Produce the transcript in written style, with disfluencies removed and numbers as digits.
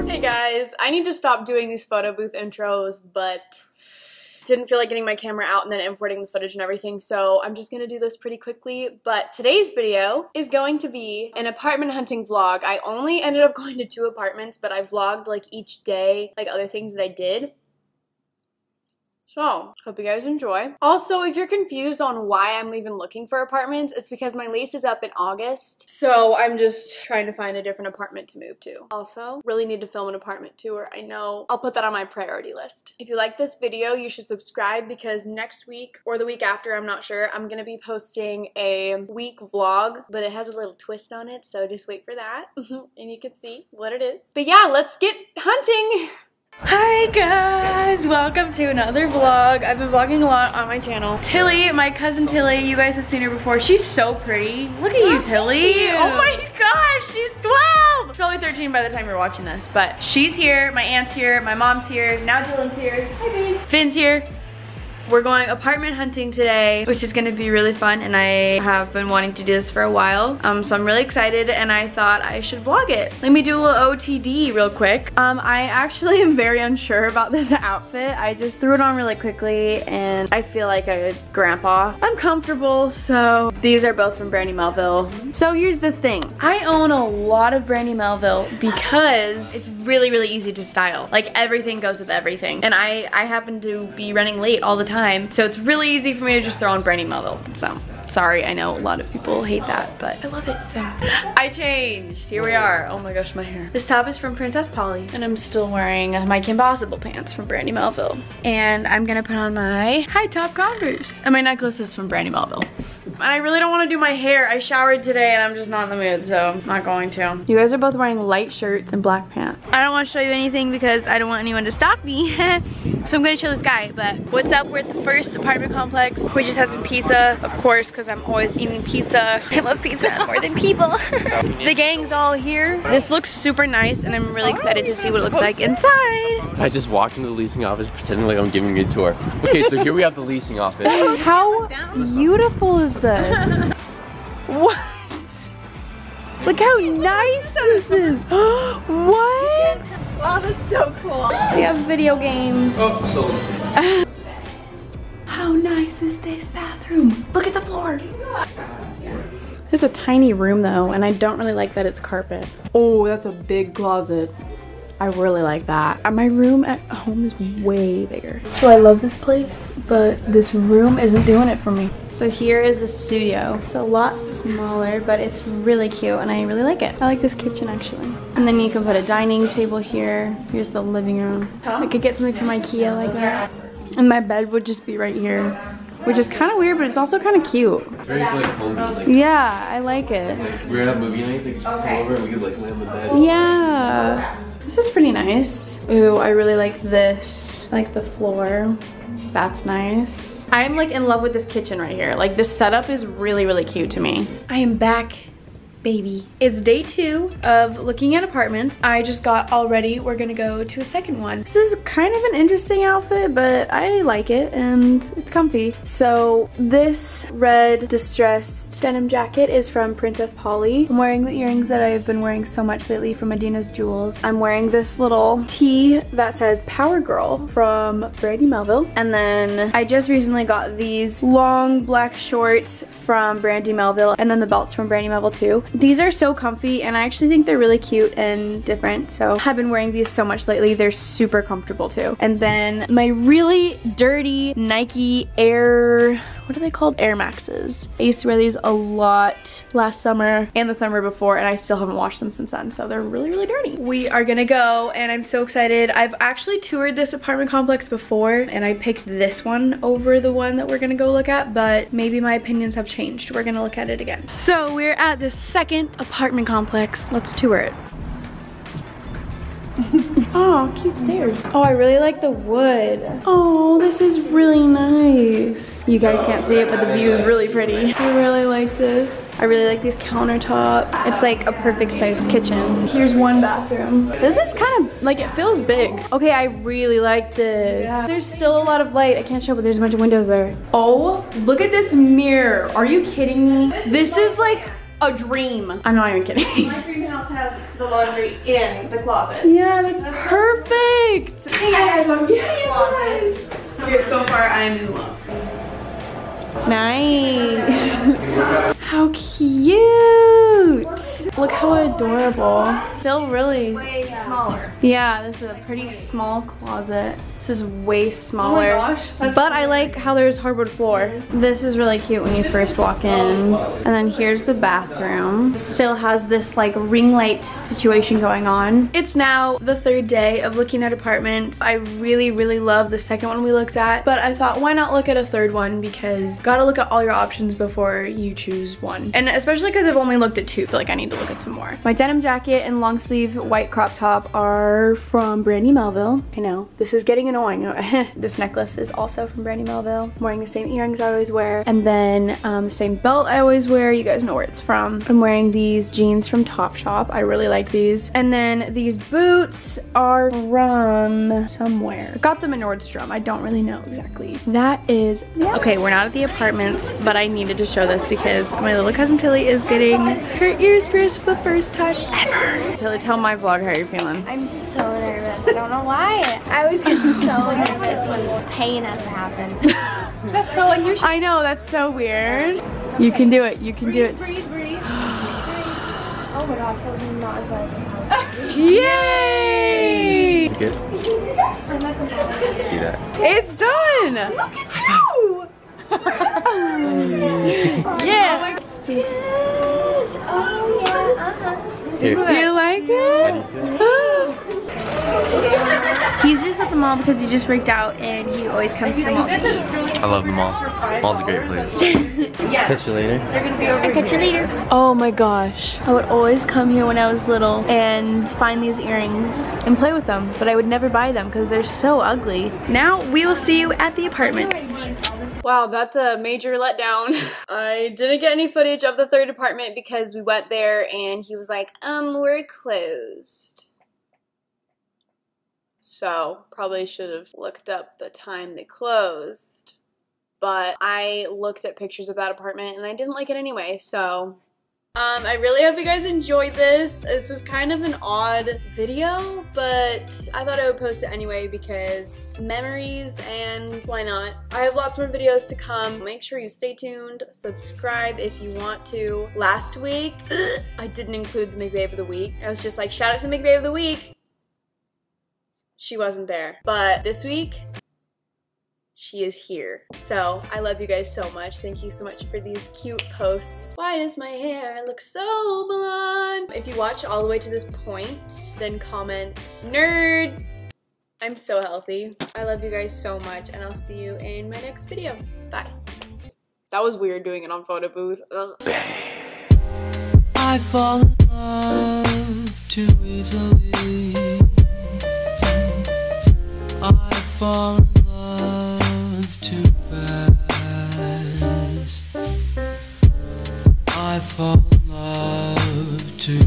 Hey guys, I need to stop doing these photo booth intros, but didn't feel like getting my camera out and then importing the footage and everything, so I'm just gonna do this pretty quickly. But today's video is going to be an apartment hunting vlog. I only ended up going to 2 apartments, but I vlogged like each day, like other things that I did. So, hope you guys enjoy. Also, if you're confused on why I'm even looking for apartments, it's because my lease is up in August. So, I'm just trying to find a different apartment to move to. Also, really need to film an apartment tour. I know. I'll put that on my priority list. If you like this video, you should subscribe because next week or the week after, I'm not sure, I'm gonna be posting a week vlog, but it has a little twist on it, so just wait for that. And you can see what it is. But yeah, let's get hunting! Hi guys, welcome to another vlog. I've been vlogging a lot on my channel. Tilly, my cousin Tilly, you guys have seen her before. She's so pretty. Look at you, Tilly. Oh my gosh, she's 12. She's probably 13 by the time you're watching this, but she's here, my aunt's here, my mom's here, now Dylan's here. Hi babe. Finn's here. We're going apartment hunting today, which is gonna be really fun, and I have been wanting to do this for a while. So I'm really excited, and I thought I should vlog it. Let me do a little OTD real quick. I actually am very unsure about this outfit. I just threw it on really quickly, and I feel like a grandpa. I'm comfortable, so these are both from Brandy Melville. So here's the thing. I own a lot of Brandy Melville because it's really, really easy to style. Like, everything goes with everything. And I happen to be running late all the time. So it's really easy for me to just throw on Brandy Melville. So, sorry, I know a lot of people hate that, but I love it, so. I changed, here we are. Oh my gosh, my hair. This top is from Princess Polly, and I'm still wearing my Kim Possible pants from Brandy Melville. And I'm gonna put on my high top Converse. And my necklace is from Brandy Melville. And I really don't wanna do my hair. I showered today and I'm just not in the mood, so I'm not going to. You guys are both wearing light shirts and black pants. I don't wanna show you anything because I don't want anyone to stop me. So I'm gonna show this guy, but what's up? We're at the first apartment complex. We just had some pizza, of course, because I'm always eating pizza. I love pizza more than people. The gang's all here. This looks super nice and I'm really excited to see what it looks like inside. I just walked into the leasing office pretending like I'm giving you a tour. Okay, so here we have the leasing office. How beautiful is this? What? Look how nice this is. What? Oh, that's so cool. We have video games. Oh, so. How nice is this bathroom? Look at the floor. It's a tiny room though, and I don't really like that it's carpet. Oh, that's a big closet. I really like that. My room at home is way bigger. So I love this place, but this room isn't doing it for me. So here is the studio. It's a lot smaller, but it's really cute and I really like it. I like this kitchen actually. And then you can put a dining table here. Here's the living room. I could get something from IKEA like that. And my bed would just be right here, which is kind of weird, but it's also kind of cute. It's very like homey. Like, yeah, I like it. Like we're gonna have movie night, like just come over and we could like lay on the bed. Yeah, this is pretty nice. Ooh, I really like this. I like the floor. That's nice. I'm like in love with this kitchen right here. Like this setup is really, really cute to me. I am back, baby. It's day 2 of looking at apartments. I just got all ready. We're gonna go to a second one. This is kind of an interesting outfit, but I like it and it's comfy. So this red distressed denim jacket is from Princess Polly. I'm wearing the earrings that I've been wearing so much lately from Medina's Jewels. I'm wearing this little tee that says Power Girl from Brandy Melville. And then I just recently got these long black shorts from Brandy Melville, and then the belts from Brandy Melville too. These are so comfy and I actually think they're really cute and different. So I've been wearing these so much lately. They're super comfortable too. And then my really dirty Nike Air, what are they called? Air Maxes. I used to wear these a lot last summer and the summer before, and I still haven't washed them since then, so they're really, really dirty. We are gonna go and I'm so excited. I've actually toured this apartment complex before and I picked this one over the one that we're gonna go look at, but maybe my opinions have changed. We're gonna look at it again. So we're at the second apartment complex. Let's tour it. Oh, cute stairs. Oh, I really like the wood. Oh, this is really nice. You guys can't see it, but the view is really pretty. I really like this. I really like these countertops. It's like a perfect size kitchen. Here's one bathroom. This is kind of, like, it feels big. Okay, I really like this. Yeah. There's still a lot of light. I can't show, but there's a bunch of windows there. Oh, look at this mirror. Are you kidding me? This is like a dream. I'm not even kidding. My dream house has the laundry in the closet. Yeah, that's perfect. Hey guys, I'm in the closet. Okay, so far I'm in love. Nice. How cute. Look how adorable. Still really Way smaller. Yeah, this is a pretty small closet. This is way smaller. Oh my gosh, but I like how there's hardwood floor. This is really cute when you first walk in. And then here's the bathroom. Still has this like ring light situation going on. It's now the 3rd day of looking at apartments. I really, really love the second one we looked at, but I thought why not look at a 3rd one, because gotta look at all your options before you choose one. And especially because I've only looked at 2, I feel like I need to look at some more. My denim jacket and long sleeve white crop top are from Brandy Melville. I know, this is getting annoying. This necklace is also from Brandy Melville. I'm wearing the same earrings I always wear, and then the same belt I always wear. You guys know where it's from. I'm wearing these jeans from Topshop. I really like these. And then these boots are from somewhere. I got them in Nordstrom. I don't really know exactly. That is, yeah. Okay, we're not at the apartments, but I needed to show this because my little cousin Tilly is getting her ears pierced for the first time ever. Tilly, tell my vlog how you're feeling. I'm so nervous. I don't know why. I always get so nervous when pain has to happen. That's so unusual. I know, that's so weird. You can do it. You can do it. Breathe, breathe. Oh my gosh, that was not as bad as I was. Yay! Is it good? See that? It's done! Look at you! Yeah! Yes! Oh yeah, Here. You like How do it? you feel? He's just at the mall because he just freaked out and he always comes to the mall to eat. I love the mall. Mall's a great place. Catch you later. I'll catch you later. Oh my gosh. I would always come here when I was little and find these earrings and play with them, but I would never buy them because they're so ugly. Now we will see you at the apartments. Wow, that's a major letdown. I didn't get any footage of the 3rd apartment because we went there and he was like, we're closed. So probably should have looked up the time they closed. But I looked at pictures of that apartment and I didn't like it anyway, so. I really hope you guys enjoyed this. This was kind of an odd video, but I thought I would post it anyway because memories and why not. I have lots more videos to come. Make sure you stay tuned, subscribe if you want to. Last week, I didn't include the McBabe of the week. I was just like, shout out to McBabe of the week. She wasn't there. But this week, she is here. So I love you guys so much. Thank you so much for these cute posts. Why does my hair look so blonde? If you watch all the way to this point, then comment nerds. I'm so healthy. I love you guys so much and I'll see you in my next video. Bye. That was weird doing it on photo booth. I fall in love too easily. I fall in love too fast. I fall in love too